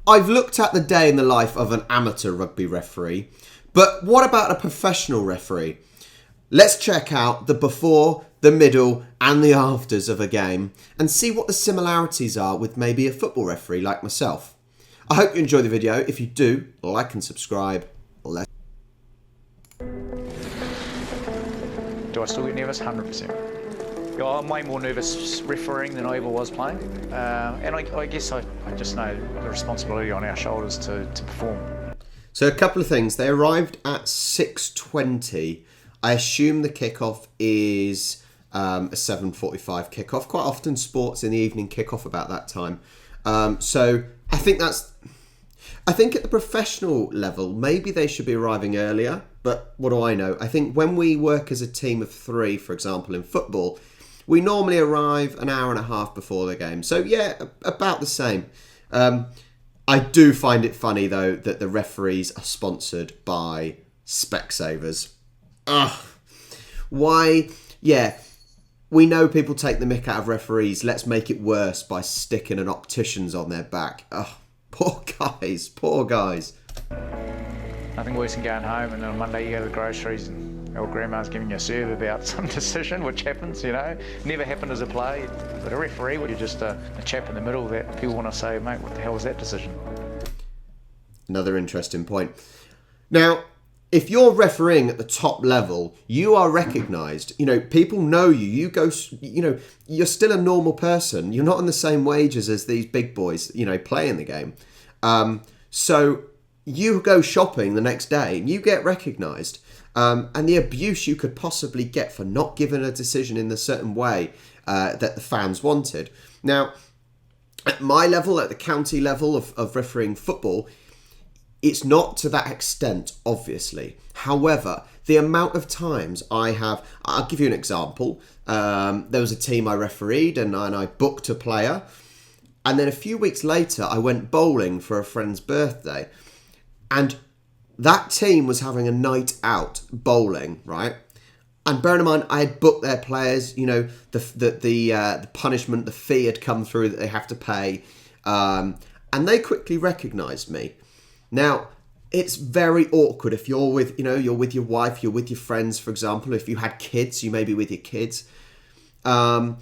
I've looked at the day in the life of an amateur rugby referee, but what about a professional referee? Let's check out the before, the middle and the afters of a game and see what the similarities are with maybe a football referee like myself. I hope you enjoy the video. If you do, like and subscribe. Do I still get nervous? 100%. Yeah, I'm way more nervous refereeing than I ever was playing. And I guess I just know the responsibility on our shoulders to perform. So a couple of things. They arrived at 6:20. I assume the kickoff is a 7:45 kickoff. Quite often sports in the evening kick off about that time. So I think at the professional level, maybe they should be arriving earlier, but what do I know? I think when we work as a team of 3, for example, in football, we normally arrive an hour and a half before the game. So yeah, about the same. I do find it funny though that the referees are sponsored by Specsavers. Ugh. Why? Yeah. We know people take the mick out of referees. Let's make it worse by sticking an opticians on their back. Ugh. Poor guys. Nothing worse than going home and then on Monday you go to the groceries and your grandma's giving you a serve about some decision, which happens, you know. Never happened as a play. But a referee, you're just a chap in the middle that people want to say, mate, what the hell was that decision? Another interesting point. Now, if you're refereeing at the top level, you are recognised. You know, people know you. You go, you know, you're still a normal person. You're not on the same wages as these big boys, you know, playing the game. So you go shopping the next day and you get recognised. And the abuse you could possibly get for not giving a decision in a certain way that the fans wanted. Now, at my level, at the county level of refereeing football, it's not to that extent, obviously. However, the amount of times I'll give you an example. There was a team I refereed and I booked a player. And then a few weeks later, I went bowling for a friend's birthday. And that team was having a night out bowling, right? And bearing in mind, I had booked their players, you know, the punishment, the fee had come through that they have to pay. And they quickly recognised me. Now, it's very awkward if you're with, you know, you're with your wife, you're with your friends, for example. If you had kids, you may be with your kids. And,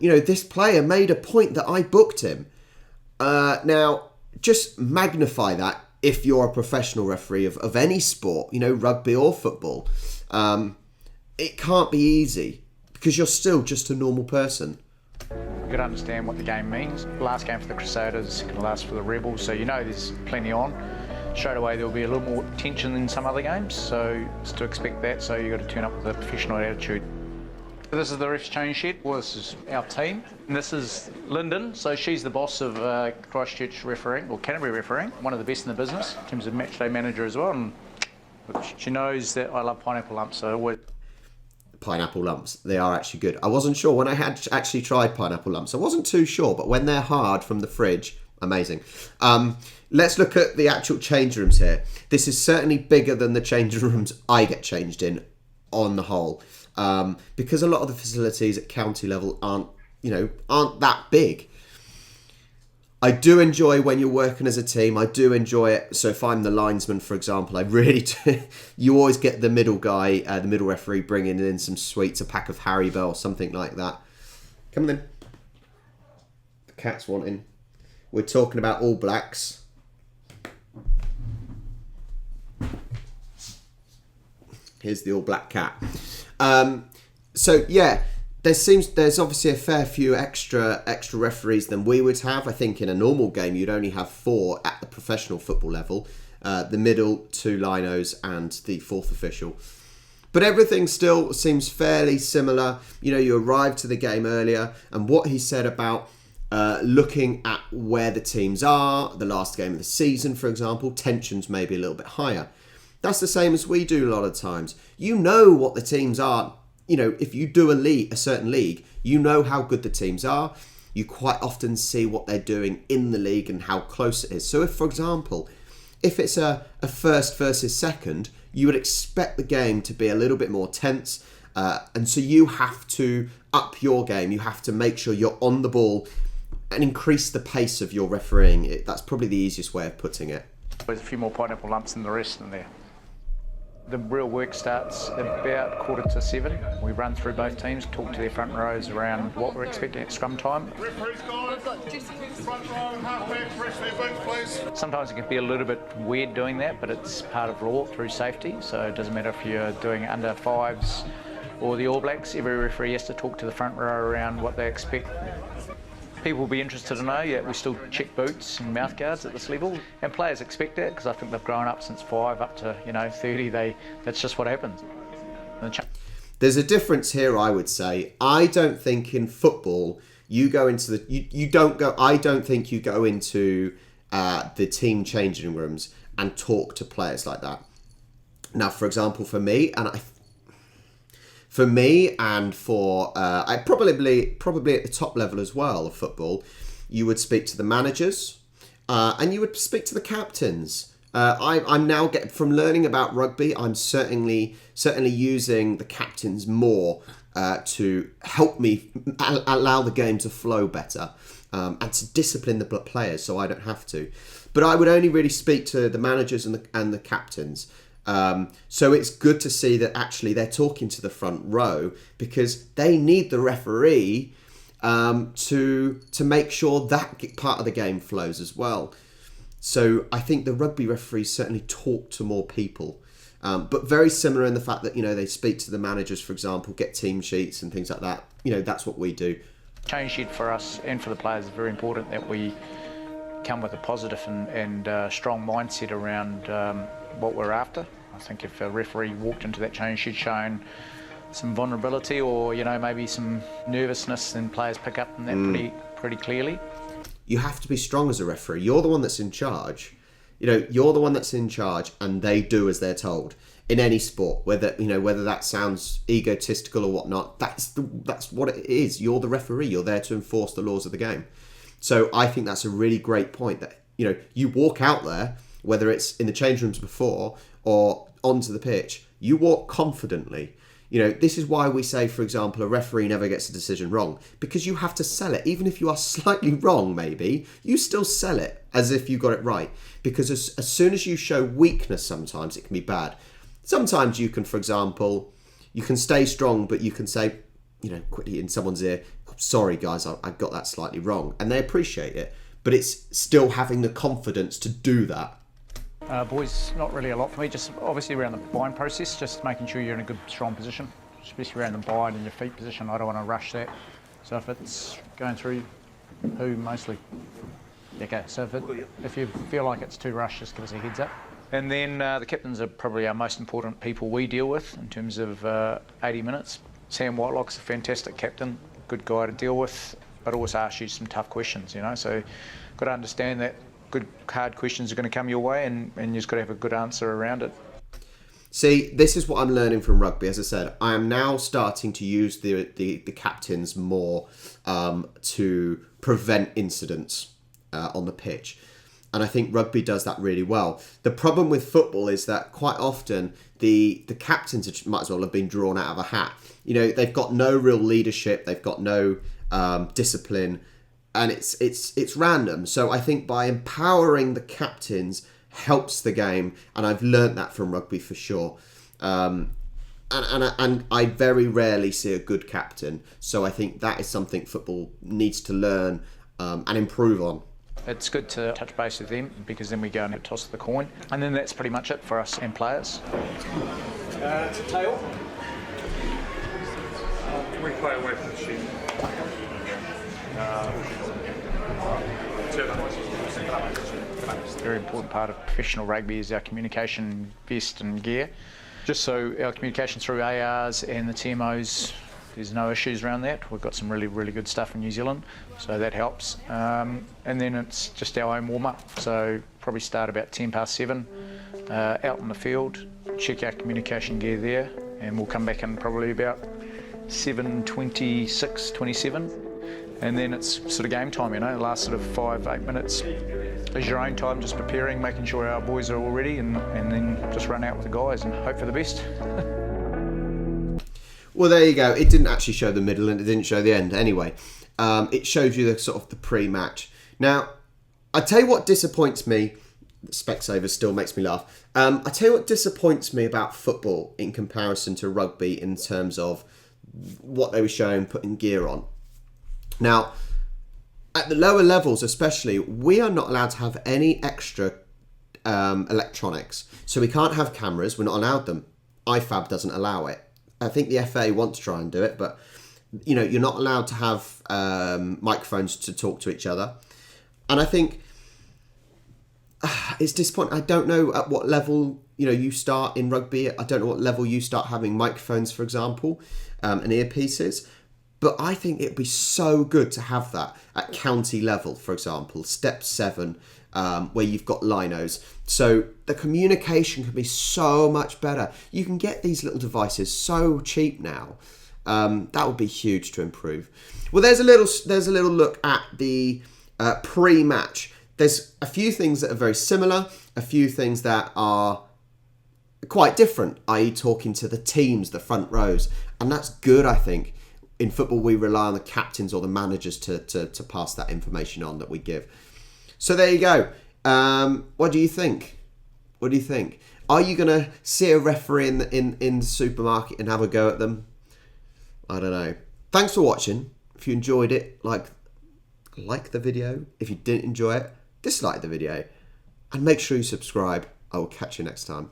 you know, this player made a point that I booked him. Now, just magnify that if you're a professional referee of any sport, you know, rugby or football. It can't be easy because you're still just a normal person. You've got to understand what the game means. Last game for the Crusaders, going to last for the Rebels, so you know there's plenty on. Straight away there'll be a little more tension than some other games, so it's to expect that, so you've got to turn up with a professional attitude. This is the ref's change shed. Well, this is our team. And this is Lyndon, so she's the boss of Christchurch refereeing, or Canterbury refereeing, one of the best in the business in terms of match day manager as well. And she knows that I love pineapple lumps, so always. Pineapple lumps, they are actually good. I wasn't sure when I had actually tried pineapple lumps. I wasn't too sure, but when they're hard from the fridge, amazing. Let's look at the actual change rooms here. This is certainly bigger than the change rooms I get changed in on the whole. Because a lot of the facilities at county level aren't that big. I do enjoy when you're working as a team. I do enjoy it. So if I'm the linesman, for example, I really do. You always get the middle guy, the middle referee bringing in some sweets, a pack of Haribo or something like that. Come on then. The cat's wanting. We're talking about All Blacks. Here's the All Black cat. So yeah, there's obviously a fair few extra referees than we would have. I think in a normal game you'd only have 4 at the professional football level. The middle, 2 linos and the 4th official. But everything still seems fairly similar. You know, you arrived to the game earlier, and what he said about looking at where the teams are, the last game of the season, for example, tensions may be a little bit higher. That's the same as we do a lot of times. You know what the teams are. You know, if you do a certain league, you know how good the teams are. You quite often see what they're doing in the league and how close it is. So if, for example, if it's a first versus second, you would expect the game to be a little bit more tense. And so you have to up your game. You have to make sure you're on the ball increase the pace of your refereeing. That's probably the easiest way of putting it. There's a few more pineapple lumps than the rest in there. The real work starts about 6:45. We run through both teams, talk to their front rows around what we're expecting at scrum time. Sometimes it can be a little bit weird doing that, but it's part of law through safety, so it doesn't matter if you're doing under fives or the All Blacks. Every referee has to talk to the front row around what they expect. People will be interested to know that we still check boots and mouth guards at this level, and players expect that because I think they've grown up since 5 up to 30. That's just what happens. There's a difference here, I would say. I don't think in football you go into the you don't go. I don't think you go into the team changing rooms and talk to players like that. Now, for example, for me and for I probably at the top level as well of football, you would speak to the managers and you would speak to the captains. I'm now from learning about rugby. I'm certainly using the captains more to help me allow the game to flow better and to discipline the players so I don't have to. But I would only really speak to the managers and the captains. So it's good to see that actually they're talking to the front row because they need the referee to make sure that part of the game flows as well. So I think the rugby referees certainly talk to more people, but very similar in the fact that they speak to the managers, for example, get team sheets and things like that. That's what we do. Change sheet for us and for the players is very important that we come with a positive and strong mindset around what we're after. I think if a referee walked into that change sheet showing some vulnerability or maybe some nervousness, then players pick up on that pretty clearly. You have to be strong as a referee. You're the one that's in charge. You're the one that's in charge, and they do as they're told in any sport. Whether that sounds egotistical or whatnot, that's what it is. You're the referee. You're there to enforce the laws of the game. So I think that's a really great point that you walk out there, whether it's in the change rooms before or onto the pitch, you walk confidently. This is why we say, for example, a referee never gets a decision wrong, because you have to sell it. Even if you are slightly wrong, maybe, you still sell it as if you got it right. Because as soon as you show weakness, sometimes it can be bad. Sometimes you can, for example, you can stay strong, but you can say, quickly in someone's ear, sorry guys, I got that slightly wrong. And they appreciate it. But it's still having the confidence to do that. Boys, not really a lot for me, just obviously around the bind process, just making sure you're in a good, strong position, especially around the bind and your feet position. I don't want to rush that. So if it's going through who mostly? Okay, so if you feel like it's too rushed, just give us a heads up. And then the captains are probably our most important people we deal with in terms of 80 minutes. Sam Whitelock's a fantastic captain, good guy to deal with, but always asks you some tough questions, so got to understand that good hard questions are going to come your way and you've just got to have a good answer around it. See, this is what I'm learning from rugby. As I said, I am now starting to use the captains more to prevent incidents on the pitch. And I think rugby does that really well. The problem with football is that quite often the captains might as well have been drawn out of a hat. They've got no real leadership. They've got no discipline. And it's random. So I think by empowering the captains helps the game, and I've learnt that from rugby for sure. And I very rarely see a good captain. So I think that is something football needs to learn and improve on. It's good to touch base with them because then we go and toss the coin, and then that's pretty much it for us and players. It's a tail. We play away from the sheet. Very important part of professional rugby is our communication vest and gear. Just so our communication through ARs and the TMOs, there's no issues around that. We've got some really, really good stuff in New Zealand, so that helps. And then it's just our own warm-up. So probably start about 7:10 out in the field, check our communication gear there, and we'll come back in probably about 7:26, 27. And then it's sort of game time, the last sort of 5-8 minutes is your own time, just preparing, making sure our boys are all ready, and then just run out with the guys and hope for the best. Well, there you go. It didn't actually show the middle and it didn't show the end. Anyway, it shows you the sort of the pre-match. Now, I tell you what disappoints me. Specsavers still makes me laugh. I tell you what disappoints me about football in comparison to rugby in terms of what they were showing, putting gear on. Now, at the lower levels especially, we are not allowed to have any extra electronics. So we can't have cameras, we're not allowed them. IFAB doesn't allow it. I think the FA want to try and do it, but you know, you're not allowed to have microphones to talk to each other. And I think it's disappointing. I don't know at what level, you know, you start in rugby. I don't know what level you start having microphones, for example, and earpieces. But I think it'd be so good to have that at county level, for example, step 7, where you've got linos. So the communication can be so much better. You can get these little devices so cheap now. That would be huge to improve. Well, there's a little look at the pre-match. There's a few things that are very similar, a few things that are quite different, i.e. talking to the teams, the front rows. And that's good, I think. In football, we rely on the captains or the managers to pass that information on that we give. So there you go. What do you think? What do you think? Are you going to see a referee in the supermarket and have a go at them? I don't know. Thanks for watching. If you enjoyed it, like the video. If you didn't enjoy it, dislike the video. And make sure you subscribe. I will catch you next time.